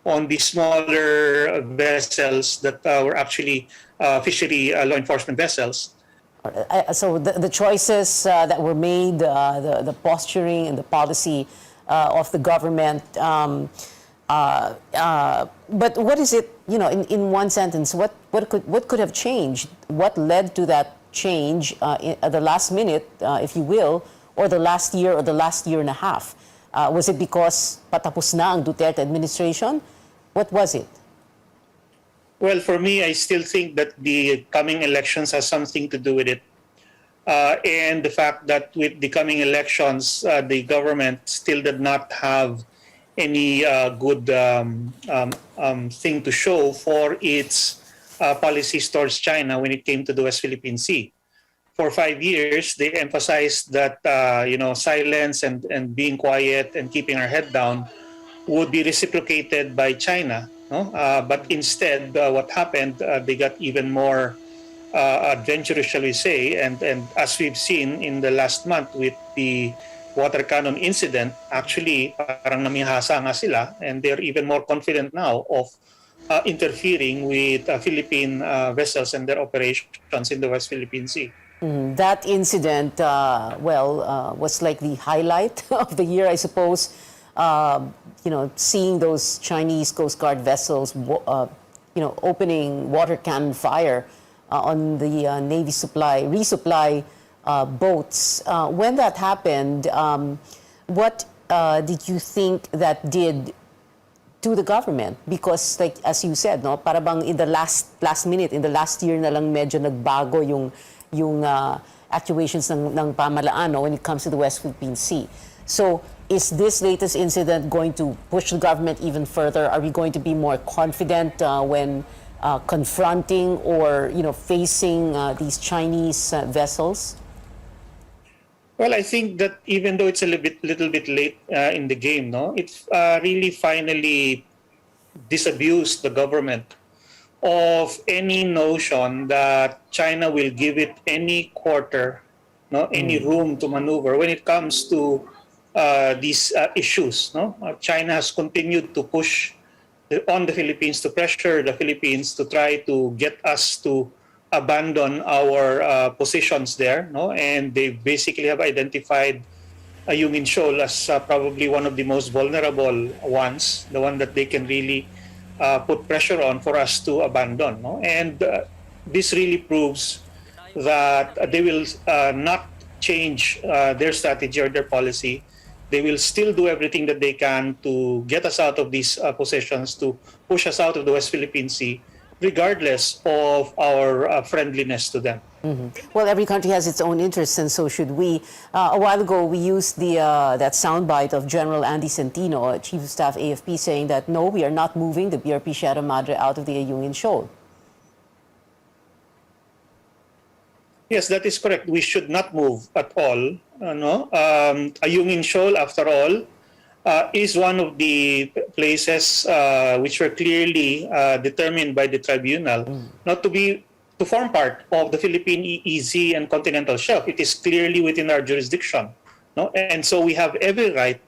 on the smaller vessels that were actually fishery law enforcement vessels. So the choices that were made, the posturing and the policy of the government, but what is it, in one sentence, what could have changed? What led to that change at the last minute, if you will, or the last year or the last year and a half? Was it because patapos na ang Duterte administration? What was it? Well, for me, I still think that the coming elections has something to do with it. And the fact that with the coming elections, the government still did not have any good thing to show for its policies towards China when it came to the West Philippine Sea. For 5 years, they emphasized that silence and being quiet and keeping our head down would be reciprocated by China. No? But instead, what happened, they got even more adventurous, shall we say, and as we've seen in the last month with the water cannon incident, actually parang namihasa nga sila, and they're even more confident now of interfering with Philippine vessels and their operations in the West Philippine Sea. That incident, was like the highlight of the year, I suppose. Seeing those Chinese Coast Guard vessels, opening water cannon fire on the Navy resupply boats. When that happened, what did you think that did to the government? Because, like as you said, no, para bang in the last minute, in the last year na lang medyo nagbago yung actuations ng pamalaan, no, when it comes to the West Philippine Sea. So, is this latest incident going to push the government even further? Are we going to be more confident when confronting or facing these Chinese vessels? Well, I think that even though it's a little bit late in the game, no, it's really finally disabused the government of any notion that China will give it any quarter, no, any room to maneuver when it comes to these issues. No, China has continued to push on the Philippines, to pressure the Philippines to try to get us to abandon our positions there. No, and they basically have identified Ayungin Shoal as probably one of the most vulnerable ones, the one that they can really put pressure on for us to abandon. No? And this really proves that they will not change their strategy or their policy. They will still do everything that they can to get us out of these positions, to push us out of the West Philippine Sea, regardless of our friendliness to them. Well, every country has its own interests, and so should we. A while ago, we used that soundbite of General Andy Centino, Chief of Staff AFP, saying that no, we are not moving the BRP Sierra Madre out of the Ayungin Shoal. Yes, that is correct. We should not move at all. Ayungin Shoal, after all, is one of the places which were clearly determined by the tribunal not to form part of the Philippine EEZ and continental shelf. It is clearly within our jurisdiction. No? And so we have every right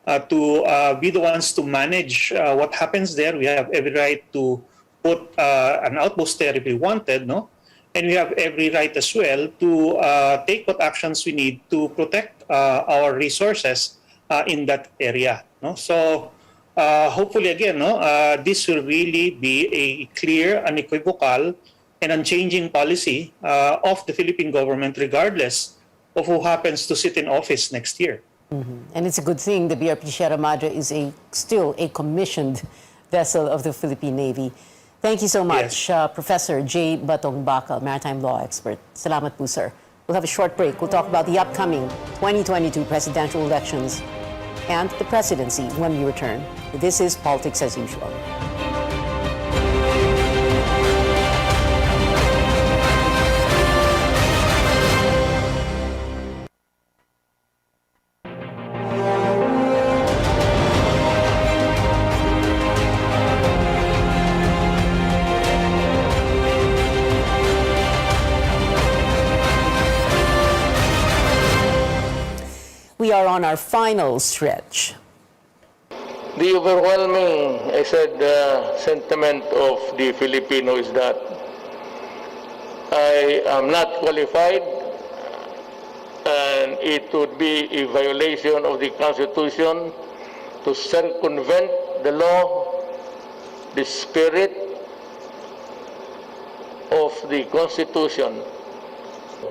to be the ones to manage what happens there. We have every right to put an outpost there if we wanted. No? And we have every right as well to take what actions we need to protect our resources in that area. No? So hopefully, again, this will really be a clear, unequivocal, and unchanging policy of the Philippine government, regardless of who happens to sit in office next year. And it's a good thing the BRP Sierra Madre is still a commissioned vessel of the Philippine Navy. Thank you so much, Professor J. Batong Bakal, maritime law expert. Salamat po, sir. We'll have a short break. We'll talk about the upcoming 2022 presidential elections and the presidency when we return. This is Politics as Usual. We are on our final stretch. The overwhelming, sentiment of the Filipino is that I am not qualified and it would be a violation of the Constitution to circumvent the law, the spirit of the Constitution.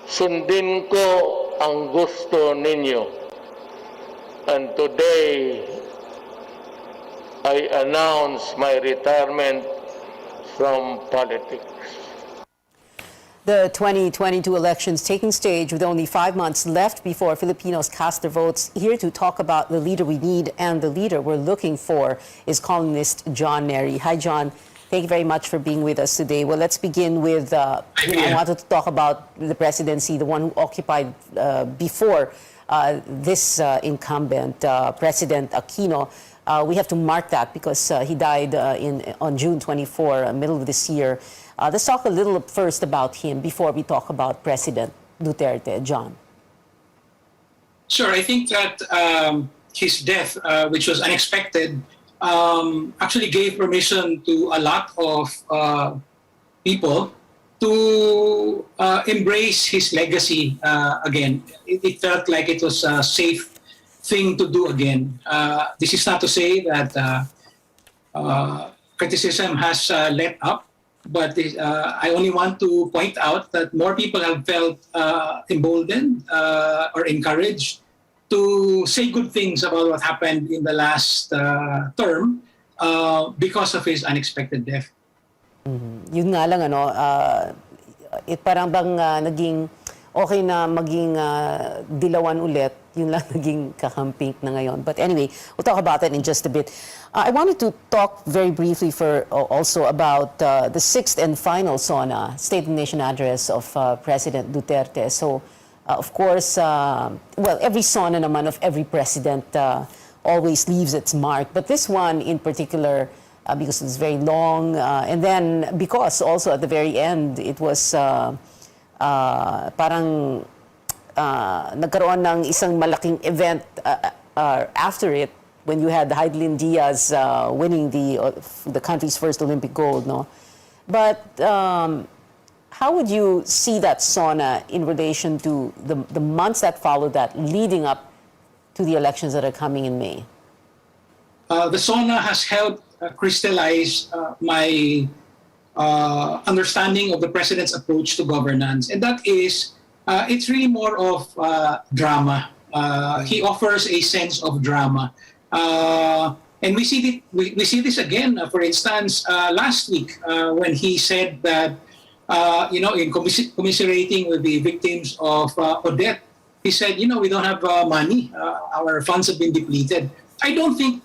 Sundin ko ang gusto ninyo. And today, I announce my retirement from politics. The 2022 elections taking stage with only 5 months left before Filipinos cast their votes. Here to talk about the leader we need and the leader we're looking for is columnist John Neri. Hi, John. Thank you very much for being with us today. Well, let's begin with, I wanted to talk about the presidency, the one who occupied before this incumbent, President Aquino. We have to mark that because he died on June 24, middle of this year. Let's talk a little first about him before we talk about President Duterte. John. Sure. I think that his death, which was unexpected, actually gave permission to a lot of people to embrace his legacy again. It felt like it was a safe thing to do again. This is not to say that criticism has let up. But I only want to point out that more people have felt emboldened or encouraged to say good things about what happened in the last term because of his unexpected death. Yun nga lang, parang bang naging okay na maging dilawan ulit, yun lang naging kakamping na ngayon. But anyway, we'll talk about that in just a bit. I wanted to talk very briefly also about the sixth and final SONA, State of the Nation address of President Duterte. So, of course, well, every SONA naman of every president always leaves its mark. But this one in particular, because it's very long, and then because also at the very end, it was parang nagkaroon ng isang malaking event after it when you had Heidelin Diaz winning the country's first Olympic gold, no? But how would you see that SONA in relation to the months that followed that, leading up to the elections that are coming in May? The SONA has helped crystallize my understanding of the president's approach to governance, and that is it's really more of drama. He offers a sense of drama, and we see this again. For instance, last week when he said that in commiserating with the victims of Odette, he said, we don't have money. Our funds have been depleted. I don't think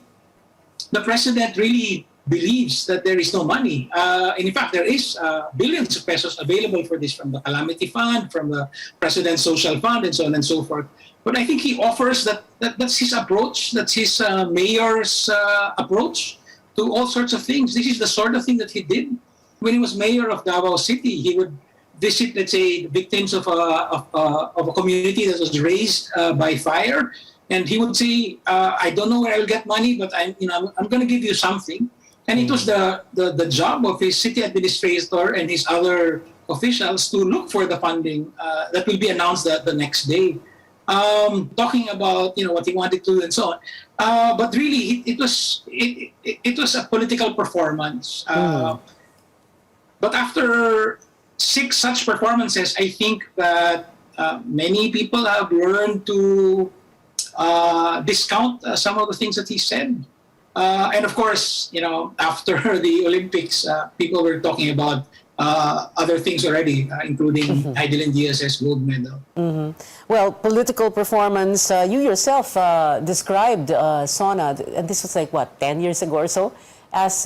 the president really believes that there is no money. And in fact, there is billions of pesos available for this from the Calamity Fund, from the President's Social Fund, and so on and so forth. But I think he offers that's his approach, that's his mayor's approach to all sorts of things. This is the sort of thing that he did when he was mayor of Davao City. He would visit, let's say, the victims of a community that was razed by fire, and he would say, I don't know where I will get money, but I'm going to give you something. And it was the job of his city administrator and his other officials to look for the funding that will be announced the next day. Talking about what he wanted to do and so on. But really, it was a political performance. But after 6 such performances, I think that many people have learned to discount some of the things that he said. And of course, after the Olympics, people were talking about other things already, including Heidelin Diaz's gold medal. Well, political performance, you yourself described SONA, and this was like, 10 years ago or so, as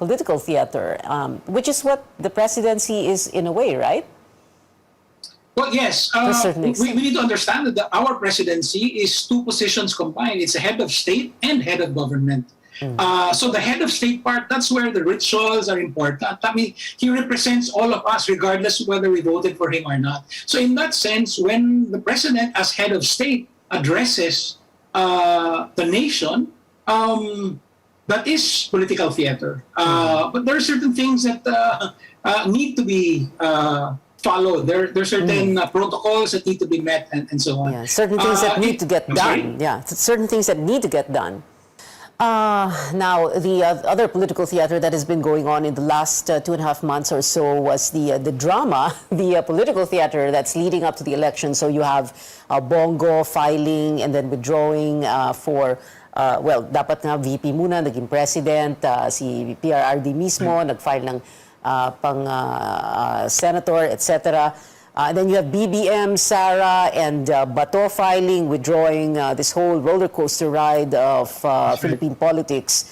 political theater, which is what the presidency is in a way, right? Well, yes. We need to understand that our presidency is 2 positions combined. It's a head of state and head of government. So the head of state part, that's where the rituals are important. I mean, he represents all of us regardless of whether we voted for him or not. So in that sense, when the president as head of state addresses the nation, that is political theater. But there are certain things that need to be followed. There are certain protocols that need to be met and so on. Yeah, certain things that need to get done. Sorry? Yeah, certain things that need to get done. Now, the other political theater that has been going on in the last 2.5 months or so was the drama, the political theater that's leading up to the election. So you have Bongo filing and then withdrawing for, dapat nga VP muna, naging president, si PRRD mismo, nag-file ng senator, etc. Then you have BBM, Sara, and Bato filing, withdrawing this whole roller coaster ride of Philippine politics.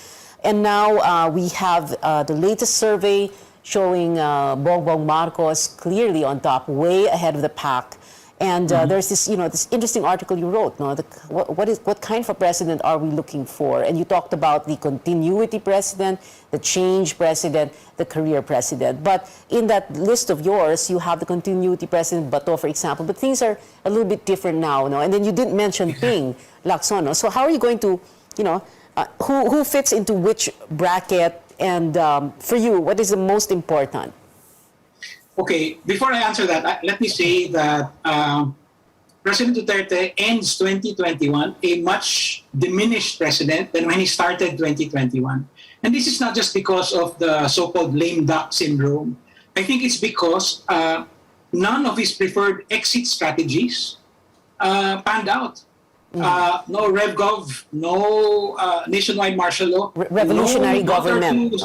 And now we have the latest survey showing Bongbong Marcos clearly on top, way ahead of the pack. And there's this, this interesting article you wrote. No, what kind of a president are we looking for? And you talked about the continuity president, the change president, the career president. But in that list of yours, you have the continuity president, Bato, for example. But things are a little bit different now, no? And then you didn't mention Ping Lacson. No? So how are you going to, who fits into which bracket? And for you, what is the most important? Okay, before I answer that, let me say that President Duterte ends 2021 a much diminished president than when he started 2021. And this is not just because of the so-called lame duck syndrome. I think it's because none of his preferred exit strategies panned out. No RevGov, no nationwide martial law, revolutionary government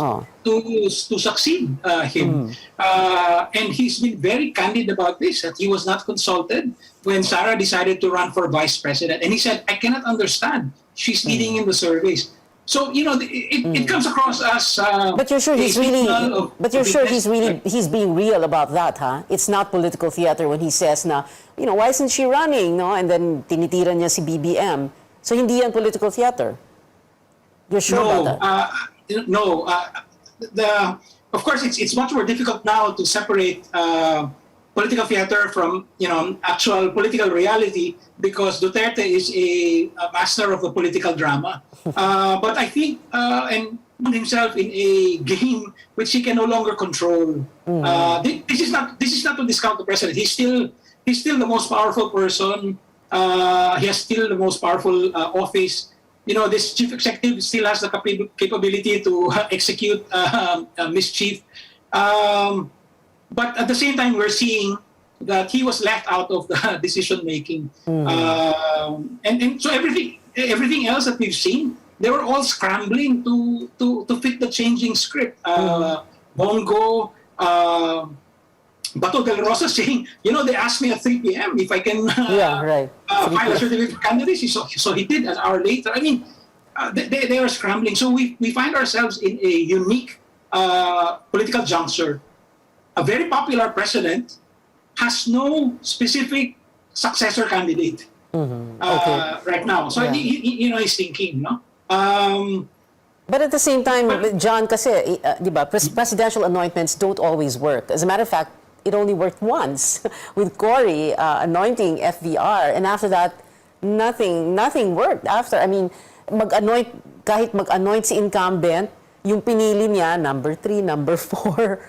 to succeed him. And he's been very candid about this, that he was not consulted when Sara decided to run for vice president. And he said, I cannot understand. She's leading in the surveys. So, it comes across as but you're sure he's really he's being real about that, huh? It's not political theater when he says na, why isn't she running, no? And then tinitira niya si BBM. So hindi yan political theater. You're sure about that? Of course it's much more difficult now to separate political theater from actual political reality, because Duterte is a master of the political drama. But I think and put himself in a game which he can no longer control. This is not to discount the president. He's still the most powerful person. He has still the most powerful office. This chief executive still has the capability to execute mischief. But at the same time, we're seeing that he was left out of the decision making, and so everything else that we've seen, they were all scrambling to fit the changing script. Bongo, Bato del Rosa saying, they asked me at 3 p.m. if I can file a certificate of candidacy, so he did an hour later. I mean, they are scrambling. So we find ourselves in a unique political juncture. A very popular president has no specific successor candidate right now. So he's thinking, But at the same time, John, kasi, di ba, presidential anointments don't always work. As a matter of fact, it only worked once with Cory anointing FVR, and after that, nothing worked. After, I mean, kahit mag-anoint si incumbent, yung pinili niya, number 3, number 4,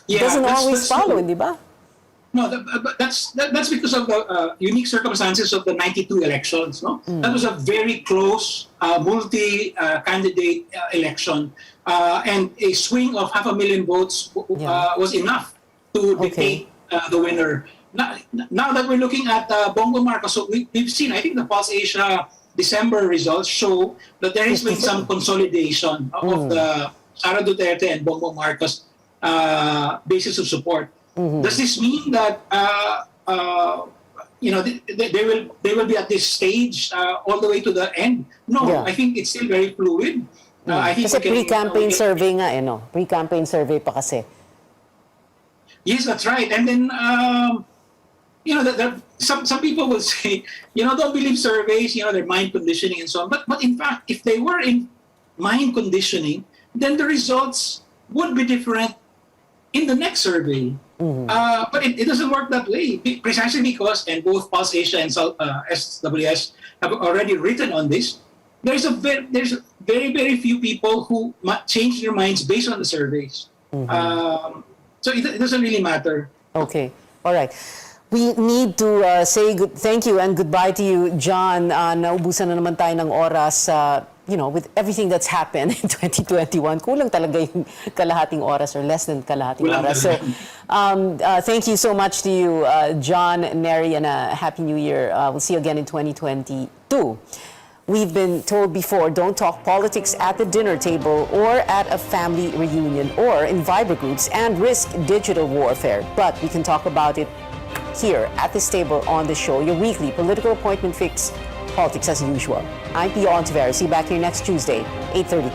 doesn't always follow, di ba? No, but that's because of the unique circumstances of the 92 elections. No, that was a very close multi-candidate election, and a swing of 500,000 votes was enough to dictate the winner. Now that we're looking at Bongo Marcos, so we've seen, I think the Pulse Asia December results show that there has been some consolidation of the Sara Duterte and Bongo Marcos basis of support. Does this mean that they will be at this stage all the way to the end? No, I think it's still very fluid. I think kasi pre-campaign survey nga no? Pre-campaign survey pa kasi. Yes, that's right. And then some people will say, don't believe surveys, they're mind conditioning and so on. But in fact, if they were in mind conditioning, then the results would be different in the next survey. But it doesn't work that way, precisely because, and both Pulse Asia and SWS have already written on this, there's very, very few people who change their minds based on the surveys. So it doesn't really matter. Okay, all right. We need to say thank you and goodbye to you, John. Naubusan na naman tayo ng oras. With everything that's happened in 2021, kulang talaga yung kalahating oras or less than kalahating oras. So, thank you so much to you, John, Neri, and a Happy New Year. We'll see you again in 2022. We've been told before, don't talk politics at the dinner table or at a family reunion or in Viber groups and risk digital warfare. But we can talk about it here at this table on the show, your weekly political appointment fix, politics as usual. I'm Pia Ontiveros. See you back here next Tuesday, 8:30.